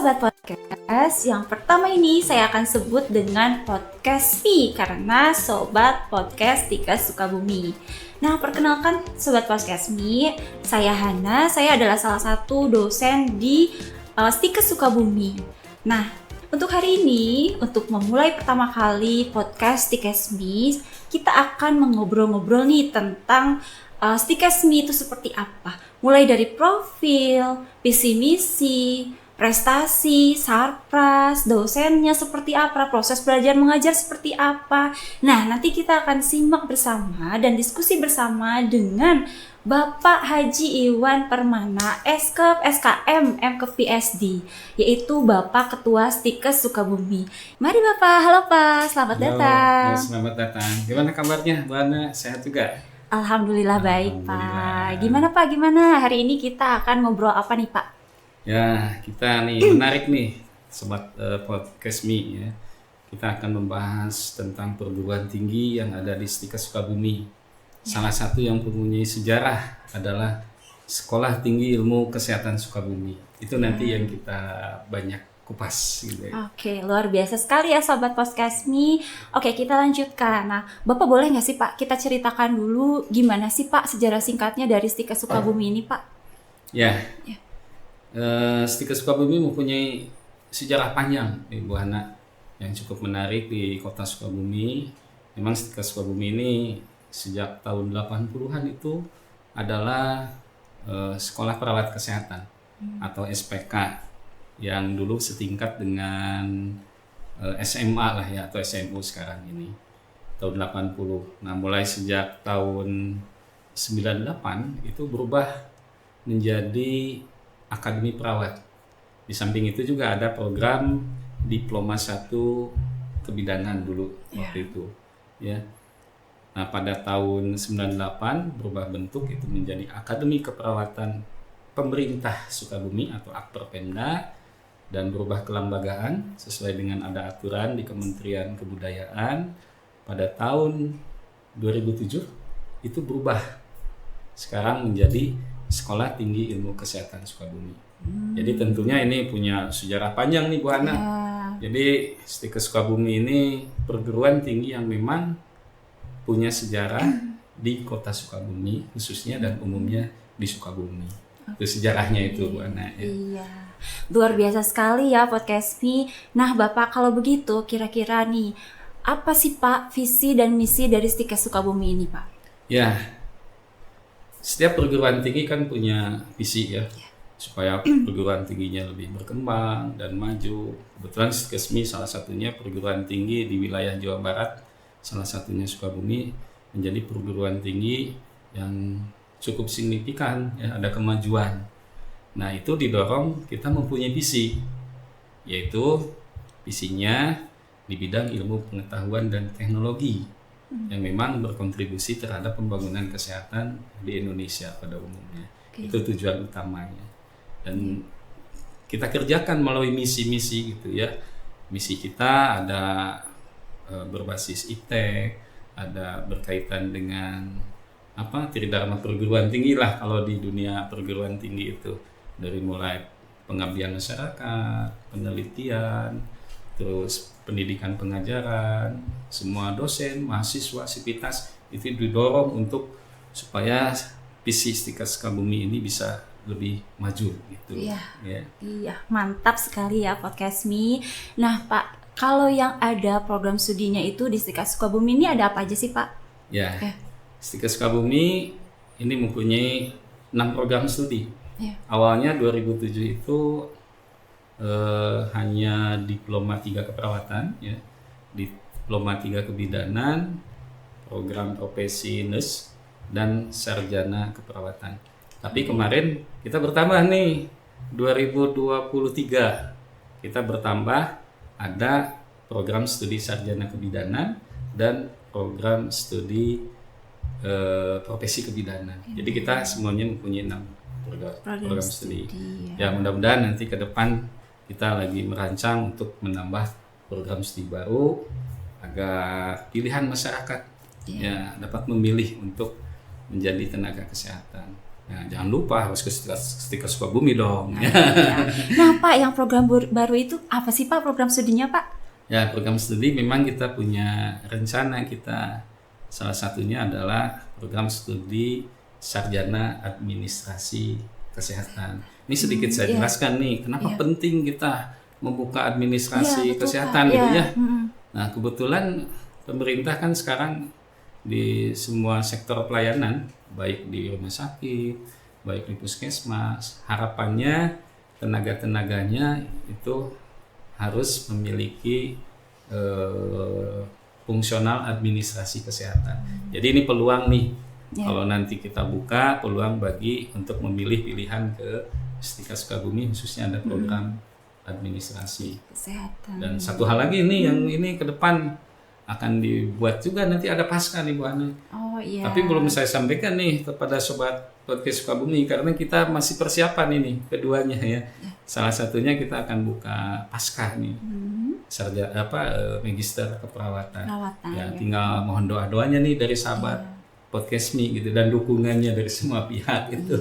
Sobat Podcast, yang pertama ini saya akan sebut dengan Podcast Mi karena Sobat Podcast Stikes Sukabumi. Nah, perkenalkan Sobat Podcast Mi, saya Hana, saya adalah salah satu dosen di Stikes Sukabumi. Nah, untuk hari ini, untuk memulai pertama kali podcast Stikes Mi, kita akan mengobrol-ngobrol nih tentang Stikes Mi itu seperti apa. Mulai dari profil, visi misi, prestasi, sarpras, dosennya seperti apa, proses belajar mengajar seperti apa. Nah, nanti kita akan simak bersama dan diskusi bersama dengan Bapak Haji Iwan Permana, Eskep SKM MKP PSD, yaitu Bapak Ketua Stikes Sukabumi. Mari Bapak, halo Pak, selamat datang. Ya, selamat datang. Gimana kabarnya, Bu Ana? Sehat juga? Alhamdulillah baik Pak. Gimana Pak, gimana? Hari ini kita akan ngobrol apa nih Pak? Ya, kita nih menarik nih, Sobat Podcast Mi ya. Kita akan membahas tentang perguruan tinggi yang ada di Stikes Sukabumi. Salah satu yang mempunyai sejarah adalah Sekolah Tinggi Ilmu Kesehatan Sukabumi. Itu nanti yang kita banyak kupas gitu ya. Oke, luar biasa sekali ya Sobat Podcast Mi. Oke, kita lanjutkan. Nah, Bapak boleh nggak sih Pak, kita ceritakan dulu gimana sih Pak sejarah singkatnya dari Stikes Sukabumi ini Pak? Ya. Stikes Sukabumi mempunyai sejarah panjang, Ibu Hana, yang cukup menarik di kota Sukabumi. Memang Stikes Sukabumi ini sejak tahun 80-an itu adalah sekolah perawat kesehatan atau SPK yang dulu setingkat dengan SMA lah ya, atau SMU sekarang ini, tahun 80. Nah, mulai sejak tahun 98 itu berubah menjadi Akademi Perawat. Di samping itu juga ada program Diploma 1 Kebidanan dulu waktu itu. Ya. Nah, pada tahun 98 berubah bentuk itu menjadi Akademi Keperawatan Pemerintah Sukabumi atau Akperpemda, dan berubah kelembagaan sesuai dengan ada aturan di Kementerian Kebudayaan. Pada tahun 2007 itu berubah sekarang menjadi Sekolah Tinggi Ilmu Kesehatan Sukabumi. Jadi tentunya ini punya sejarah panjang nih Bu Ana. Jadi Stikes Sukabumi ini perguruan tinggi yang memang punya sejarah di kota Sukabumi khususnya dan umumnya di Sukabumi. Itu sejarahnya itu Bu Ana ya. Iya. Luar biasa sekali ya Podcast Mi. Nah, Bapak kalau begitu kira-kira nih apa sih Pak visi dan misi dari Stikes Sukabumi ini Pak? Ya. Setiap perguruan tinggi kan punya visi ya, supaya perguruan tingginya lebih berkembang dan maju. Kebetulan Stikes Mi salah satunya perguruan tinggi di wilayah Jawa Barat, salah satunya Sukabumi, menjadi perguruan tinggi yang cukup signifikan ya, ada kemajuan. Nah, itu didorong kita mempunyai visi, yaitu visinya di bidang ilmu pengetahuan dan teknologi yang memang berkontribusi terhadap pembangunan kesehatan di Indonesia pada umumnya. Itu tujuan utamanya. Dan kita kerjakan melalui misi-misi gitu ya. Misi kita ada berbasis iptek, ada berkaitan dengan tridharma perguruan tinggi lah kalau di dunia perguruan tinggi itu, dari mulai pengabdian masyarakat, penelitian, terus pendidikan pengajaran, semua dosen, mahasiswa, sivitas itu didorong untuk supaya visi Stikes Sukabumi ini bisa lebih maju gitu. Iya, mantap sekali ya Podcast Mi. Nah Pak, kalau yang ada program studinya itu di Stikes Sukabumi ini ada apa aja sih Pak? Ya, Stikes Sukabumi ini mempunyai 6 program studi. Awalnya 2007 itu hanya Diploma 3 Keperawatan ya, Diploma 3 Kebidanan, program profesi nurse, dan sarjana keperawatan. Tapi kemarin kita bertambah nih, 2023 kita bertambah, ada program studi sarjana kebidanan dan program studi profesi kebidanan. Jadi kita semuanya mempunyai 6 program studi. Ya, mudah-mudahan nanti ke depan kita lagi merancang untuk menambah program studi baru agar pilihan masyarakat ya dapat memilih untuk menjadi tenaga kesehatan. Nah, jangan lupa harus ke Stikes Sukabumi dong. Nah, ya. Nah Pak, yang program baru itu apa sih Pak program studinya Pak? Ya, program studi memang kita punya rencana, kita salah satunya adalah program studi Sarjana Administrasi Kesehatan. Ini sedikit saya jelaskan nih, kenapa penting kita membuka administrasi betul, kesehatan Pak. gitu ya. Nah, kebetulan pemerintah kan sekarang di semua sektor pelayanan, baik di rumah sakit, baik di puskesmas, harapannya tenaga-tenaganya itu harus memiliki fungsional administrasi kesehatan. Jadi ini peluang nih, kalau nanti kita buka peluang bagi untuk memilih pilihan ke Stikes Sukabumi, khususnya ada program administrasi Kesehatan. Dan satu hal lagi nih yang ini ke depan akan dibuat juga nanti ada pasca nih Bu Ana. Oh iya. Tapi belum saya sampaikan nih kepada sobat podcast Sukabumi karena kita masih persiapan ini keduanya ya. Salah satunya kita akan buka pasca nih. Sarjana magister keperawatan. Ya, tinggal mohon doanya nih dari sahabat podcast Me gitu dan dukungannya dari semua pihak itu.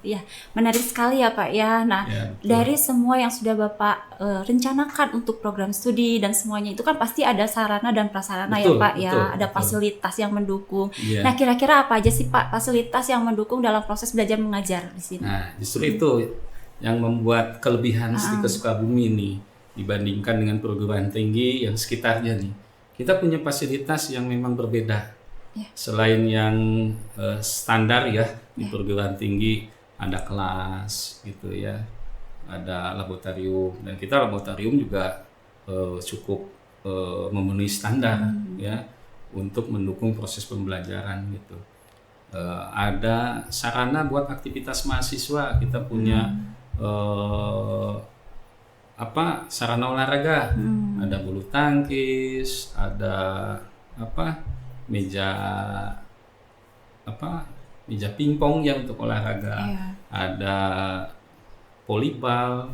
Iya, menarik sekali ya Pak ya. Nah, dari semua yang sudah Bapak rencanakan untuk program studi dan semuanya itu kan pasti ada sarana dan prasarana ya Pak ya, ada fasilitas yang mendukung. Nah, kira-kira apa aja sih Pak fasilitas yang mendukung dalam proses belajar mengajar di sini? Nah, justru itu yang membuat kelebihan Stikes Sukabumi ini dibandingkan dengan perguruan tinggi yang sekitarnya nih. Kita punya fasilitas yang memang berbeda. Selain yang standar ya di perguruan tinggi, ada kelas gitu ya, ada laboratorium, dan kita laboratorium juga cukup memenuhi standar ya untuk mendukung proses pembelajaran gitu. Ada sarana buat aktivitas mahasiswa, kita punya sarana olahraga, ada bulu tangkis, ada meja pingpong yang untuk olahraga, ada volleyball,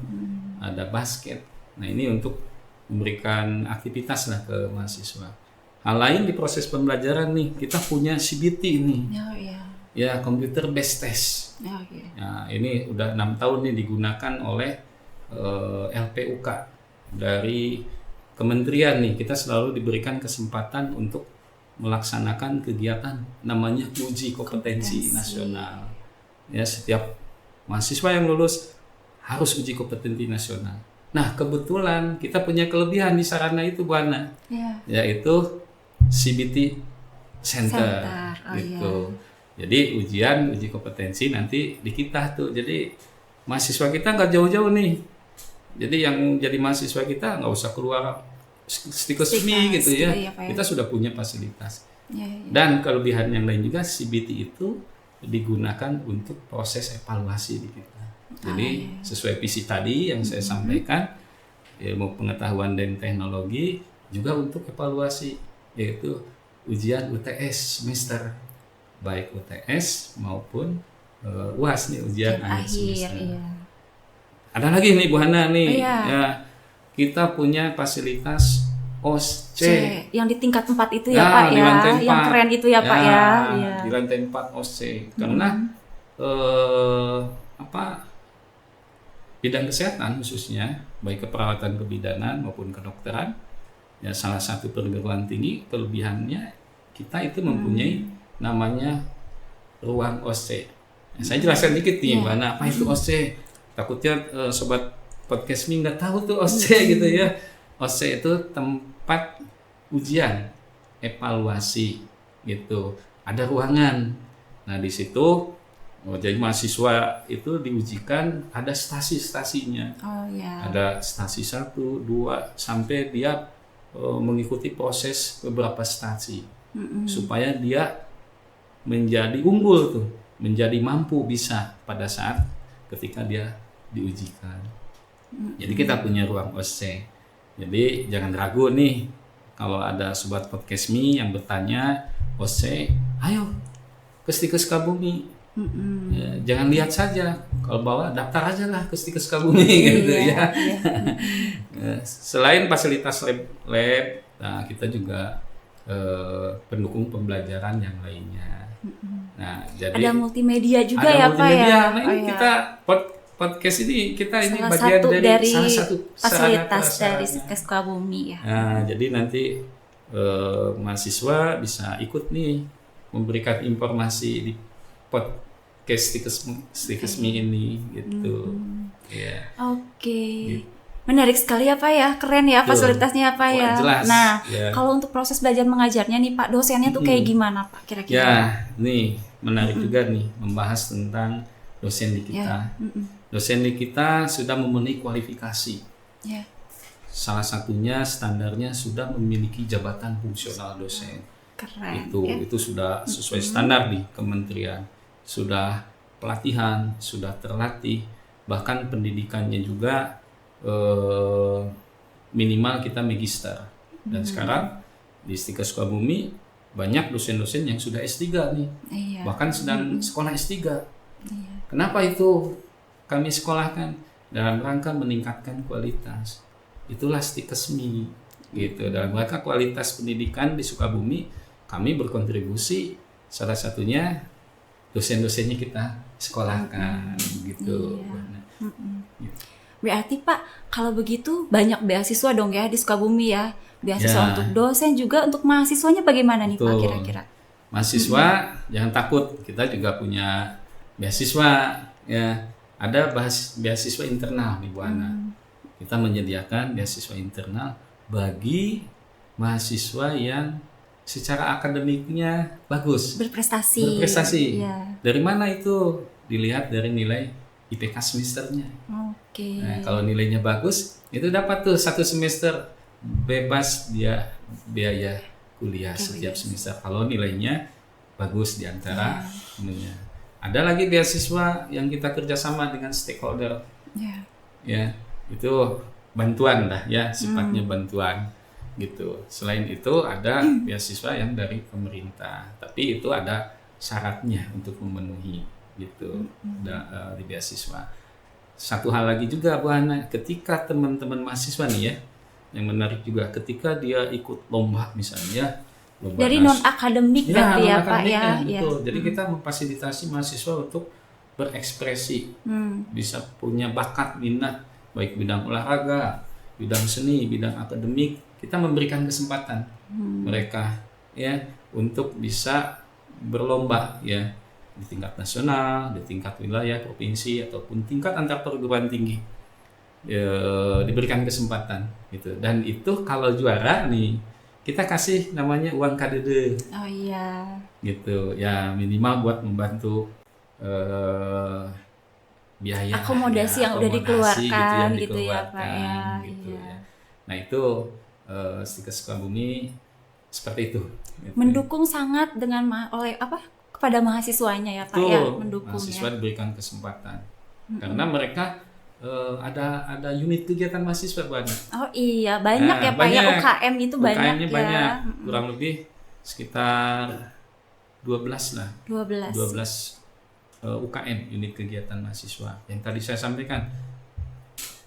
ada basket. Nah ini untuk memberikan aktivitas lah ke mahasiswa. Hal lain di proses pembelajaran nih, kita punya CBT nih, ya computer based test. Nah ini udah 6 tahun nih digunakan oleh LPUK dari kementerian nih. Kita selalu diberikan kesempatan untuk melaksanakan kegiatan namanya uji kompetensi nasional. Ya, setiap mahasiswa yang lulus harus uji kompetensi nasional. Nah, kebetulan kita punya kelebihan di sarana itu Bu Ana, yaitu CBT Center. Gitu. Jadi uji kompetensi nanti di kita tuh. Jadi mahasiswa kita nggak jauh-jauh nih. Jadi yang jadi mahasiswa kita nggak usah keluar Stikes Me gitu ya. Kita sudah punya fasilitas. Dan kelebihan yang lain juga CBT itu digunakan untuk proses evaluasi di kita. Jadi sesuai visi tadi yang saya sampaikan, ilmu pengetahuan dan teknologi juga untuk evaluasi, yaitu ujian UTS semester, baik UTS maupun UAS nih, ujian akhir semester. Ada lagi nih Bu Hana nih, ya kita punya fasilitas OSC yang di tingkat 4 itu ya Pak ya, yang keren itu ya Pak ya. Di lantai 4 OSC karena bidang kesehatan khususnya baik keperawatan kebidanan maupun kedokteran ya, salah satu perguruan tinggi kelebihannya kita itu mempunyai namanya ruang OSC. Saya jelaskan dikit nih mana apa itu OSC, takutnya sobat podcast Me nggak tahu tuh OSC gitu ya. OSC itu tempat ujian evaluasi gitu, ada ruangan. Nah di situ jadi mahasiswa itu diujikan, ada stasi-stasinya. Ada stasi 1, 2 sampai dia mengikuti proses beberapa stasi supaya dia menjadi unggul tuh, menjadi mampu bisa pada saat ketika dia diujikan. Jadi kita punya ruang OSC. Jadi jangan ragu nih kalau ada sobat podcast Me yang bertanya OSC, ayo ke Stikes Sukabumi. Ya, jangan lihat saja, kalau bawa daftar aja lah ke Stikes Sukabumi gitu ya. Selain fasilitas lab, nah kita juga pendukung pembelajaran yang lainnya. Nah, jadi Ada multimedia juga ada ya Pak multimedia. ya. Nah, ini kita podcast ini kita ini Salah bagian satu dari dari salah satu fasilitas dari sarana. Stikes Sukabumi ya. Nah, jadi nanti mahasiswa bisa ikut nih memberikan informasi di podcast Stikesmi ini gitu. Ya. Oke. Gitu. Menarik sekali ya Pak ya, keren ya Betul. fasilitasnya Pak ya. Wah, jelas. Nah, Ya. kalau untuk proses belajar mengajarnya nih Pak, dosennya tuh kayak gimana Pak kira-kira? Ya, nih menarik juga nih membahas tentang dosen di kita. Dosen di kita sudah memenuhi kualifikasi. Ya. Salah satunya standarnya sudah memiliki jabatan fungsional dosen. Keren. Itu ya. itu sudah sesuai standar di kementerian. Sudah pelatihan, sudah terlatih, bahkan pendidikannya juga minimal kita magister. Dan sekarang di Stikes Sukabumi banyak dosen-dosen yang sudah S3 nih. Iya. Bahkan sedang sekolah S3. Iya. Kenapa itu kami sekolahkan? Dalam rangka meningkatkan kualitas. Itulah Stikesmi gitu. Dalam rangka kualitas pendidikan di Sukabumi, kami berkontribusi, salah satunya dosen-dosennya kita sekolahkan gitu. Iya. Berarti Pak, kalau begitu banyak beasiswa dong ya di Sukabumi ya. Beasiswa Ya. untuk dosen juga, untuk mahasiswanya bagaimana nih Pak Betul. kira-kira? Mahasiswa jangan takut, kita juga punya beasiswa ya. Ada beasiswa internal nih Bu Ana. Kita menyediakan beasiswa internal bagi mahasiswa yang secara akademiknya bagus, Berprestasi. Iya. Dari mana itu? Dilihat dari nilai IPK semesternya. Oke. Nah, kalau nilainya bagus, itu dapat tuh 1 semester bebas dia biaya kuliah setiap semester. Kalau nilainya bagus di antara ininya. Ada lagi beasiswa yang kita kerjasama dengan stakeholder. Ya. Ya, itu bantuan lah ya, sifatnya bantuan gitu. Selain itu ada beasiswa yang dari pemerintah, tapi itu ada syaratnya untuk memenuhi gitu di beasiswa. Satu hal lagi juga Bu Hana, ketika teman-teman mahasiswa nih ya, yang menarik juga ketika dia ikut lomba misalnya, lomba Dari non akademik berarti ya Pak non-akademiknya, ya. betul. Ya. Jadi kita memfasilitasi mahasiswa untuk berekspresi, bisa punya bakat minat baik bidang olahraga, bidang seni, bidang akademik, kita memberikan kesempatan mereka ya untuk bisa berlomba ya di tingkat nasional, di tingkat wilayah, provinsi ataupun tingkat antar perguruan tinggi. Diberikan kesempatan gitu. Dan itu kalau juara nih kita kasih namanya uang KDD. Oh iya. Gitu. Ya minimal buat membantu biaya Akomodasi yang udah dikeluarkan gitu ya Pak ya. Gitu, Iya. ya. Nah itu Stikes Sukabumi seperti itu. Gitu. Mendukung sangat dengan kepada mahasiswanya ya Pak Betul, ya, mendukung mahasiswa ya. diberikan kesempatan karena mereka ada unit kegiatan mahasiswa banyak. Oh iya, banyak ya Pak ya, UKM itu banyak UKM-nya ya. banyak, kurang lebih sekitar 12 lah. 12. 12 UKM, unit kegiatan mahasiswa. Yang tadi saya sampaikan,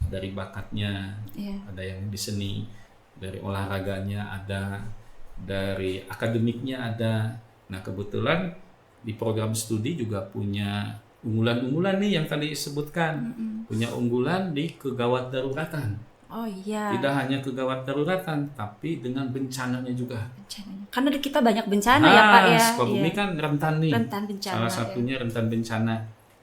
dari bakatnya, ada yang di seni, dari olahraganya ada, dari akademiknya ada. Nah kebetulan di program studi juga punya unggulan-unggulan nih yang tadi disebutkan. Punya unggulan di kegawat daruratan. Oh iya. Tidak hanya kegawat daruratan, tapi dengan bencananya juga. Bencananya. Karena di kita banyak bencana ya Pak ya. Sukabumi kan rentan nih. Rentan bencana. Salah satunya rentan bencana.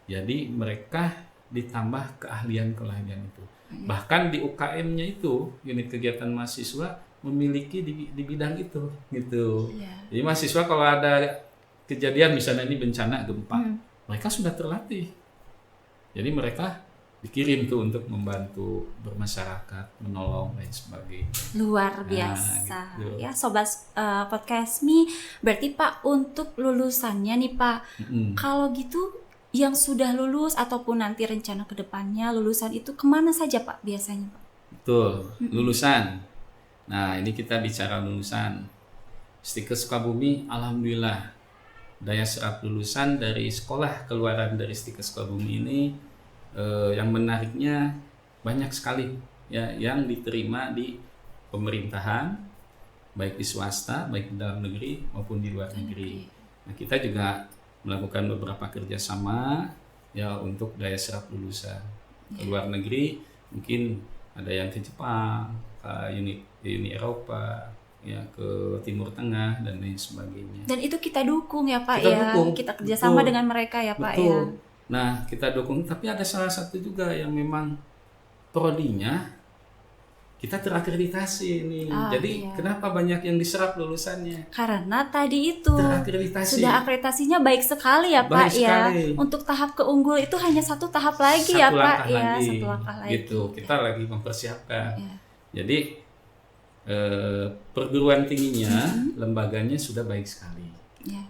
Jadi mereka ditambah keahlian-keahlian itu. Bahkan di UKM-nya itu, unit kegiatan mahasiswa memiliki di bidang itu gitu. Jadi mahasiswa kalau ada kejadian misalnya ini bencana gempa, mereka sudah terlatih. Jadi mereka dikirim tuh untuk membantu bermasyarakat, menolong dan sebagainya. Luar biasa. Nah, gitu. Ya Sobat Podcast Me, berarti Pak untuk lulusannya nih Pak, kalau gitu yang sudah lulus ataupun nanti rencana ke depannya lulusan itu kemana saja Pak biasanya Pak? Betul, lulusan. Nah ini kita bicara lulusan. Stikes Sukabumi, alhamdulillah daya serap lulusan dari sekolah keluaran dari Stikes Sukabumi ini yang menariknya banyak sekali ya yang diterima di pemerintahan, baik di swasta, baik di dalam negeri maupun di luar negeri. Nah, kita juga melakukan beberapa kerjasama ya untuk daya serap lulusan ke luar negeri. Mungkin ada yang ke Jepang, ke Uni Eropa, ya ke Timur Tengah dan lain sebagainya. Dan itu kita dukung ya Pak Kita ya. dukung. Kita kerjasama Betul. dengan mereka ya Pak Betul. ya. Nah, kita dukung, tapi ada salah satu juga yang memang prodinya kita terakreditasi nih. Jadi kenapa banyak yang diserap lulusannya? Karena tadi itu Terakreditasi. sudah akreditasinya baik sekali ya Pak Baik ya. sekali. Untuk tahap keunggul itu hanya satu tahap lagi ya Pak ya. Satu langkah lagi. Gitu. Kita lagi mempersiapkan. Ya. Jadi perguruan tingginya, lembaganya sudah baik sekali. Ya.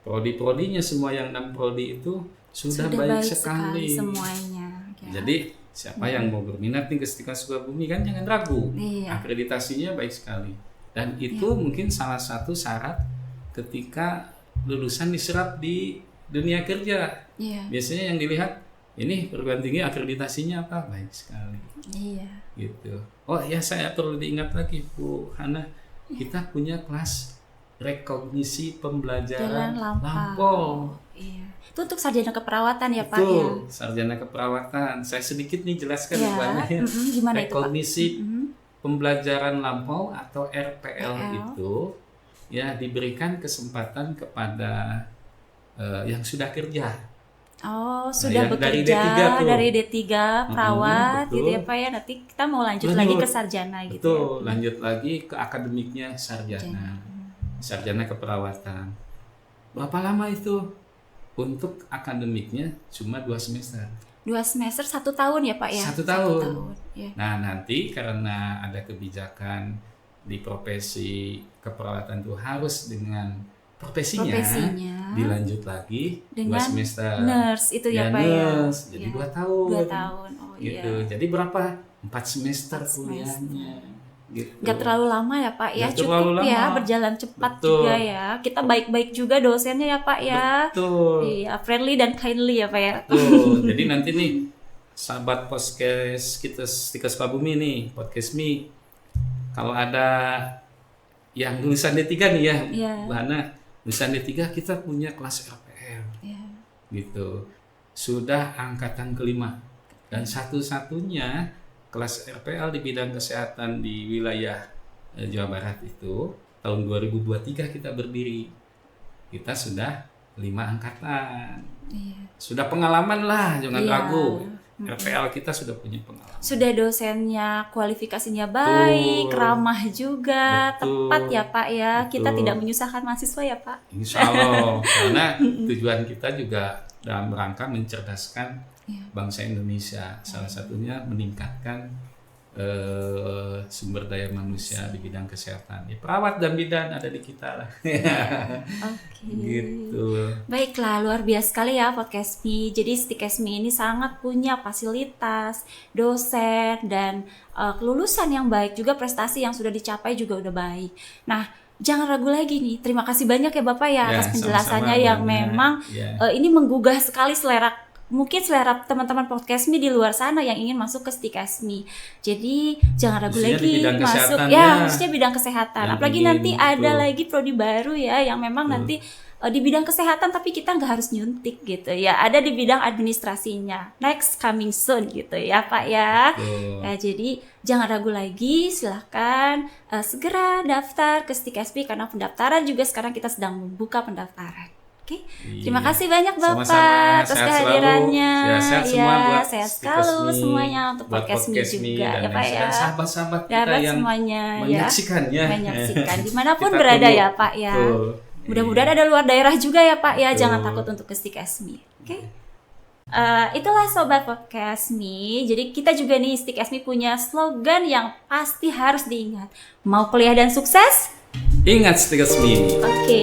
Prodi-prodinya semua yang 6 prodi itu sudah baik sekali semuanya. Ya. Jadi siapa yang mau berminat nih ke Setika Sukabumi kan jangan ragu. Iya. Akreditasinya baik sekali. Dan itu mungkin salah satu syarat ketika lulusan diserap di dunia kerja. Iya. Biasanya yang dilihat ini perguruan tinggi akreditasinya apa? Baik sekali. Iya. Gitu. Oh ya, saya perlu diingat lagi Bu Hana, kita punya kelas rekognisi pembelajaran lampau. Iya. Itu untuk sarjana keperawatan ya Pak Betul, ya. sarjana keperawatan. Saya sedikit nih jelaskan Ya. Bu Hana ya. Gimana itu Pak? Rekognisi pembelajaran lampau atau RPL itu ya diberikan kesempatan kepada yang sudah kerja. Oh, sudah yang bekerja dari D3 tuh. dari D3 perawat betul. gitu ya Pak ya. Nanti kita mau lanjut lagi ke sarjana gitu. Betul, lanjut lagi ke akademiknya sarjana. Sarjana keperawatan. Berapa lama itu? Untuk akademiknya cuma 2 semester. 2 semester 1 tahun ya Pak ya? 1 tahun. Ya. Nah, nanti karena ada kebijakan di profesi keperawatan itu harus dengan profesinya dilanjut lagi dengan 2 semester. Nurse itu ya Pak ya? Nurse, jadi 2 tahun. 2 tahun, oh gitu. iya. Jadi berapa? 4 semester kuliahnya. Gitu. Gak terlalu lama ya Pak ya, Gak cukup ya, lama. berjalan cepat Betul. juga ya. Kita baik-baik juga dosennya ya Pak ya. Betul. Iya, friendly dan kindly ya Pak ya. Betul. Jadi nanti nih sahabat podcast kita Setika Sukabumi nih, podcast me. Kalau ada yang lulusan D3 nih ya, Bu Hana, lulusan D3 kita punya kelas RPL. Gitu. Sudah angkatan kelima dan satu-satunya kelas RPL di bidang kesehatan di wilayah Jawa Barat itu tahun 2023 kita berdiri. Kita sudah 5 angkatan. Sudah pengalaman lah, jangan ragu. RPL kita sudah punya pengalaman. Sudah dosennya kualifikasinya baik, ramah juga, tepat ya Pak ya. Kita tidak menyusahkan mahasiswa ya Pak. Insya Allah, karena tujuan kita juga dalam rangka mencerdaskan bangsa Indonesia, salah satunya meningkatkan sumber daya manusia di bidang kesehatan. Ya, perawat dan bidan ada di kita lah. Oke. Gitu. Baiklah, luar biasa sekali ya podcast Me. Jadi Stikes Me ini sangat punya fasilitas, dosen, dan kelulusan yang baik, juga prestasi yang sudah dicapai juga udah baik. Nah, jangan ragu lagi nih. Terima kasih banyak ya Bapak ya atas penjelasannya yang memang ini menggugah sekali selera teman-teman podcast Me di luar sana yang ingin masuk ke Stikes Me. Jadi jangan ragu lagi masuk khususnya bidang kesehatan. Apalagi nanti ada lagi prodi baru ya yang memang nanti di bidang kesehatan tapi kita nggak harus nyuntik gitu ya. Ada di bidang administrasinya. Next coming soon gitu ya Pak ya. Ya jadi jangan ragu lagi, silahkan segera daftar ke Stikes Me karena pendaftaran juga sekarang kita sedang membuka pendaftaran. Oke, terima kasih banyak Bapak atas kehadirannya. Sehat selalu semuanya untuk podcast Me juga ya Pak ya. Sahabat-sahabat kita yang semuanya menyaksikannya. Dimanapun berada ya Pak ya. Mudah-mudahan ada luar daerah juga ya Pak ya. Jangan takut untuk ke Stikes Me. Oke. Itulah Sobat Podcast Me. Jadi kita juga nih Stikes Me punya slogan yang pasti harus diingat. Mau kuliah dan sukses? Ingat Stikes Me. Oke.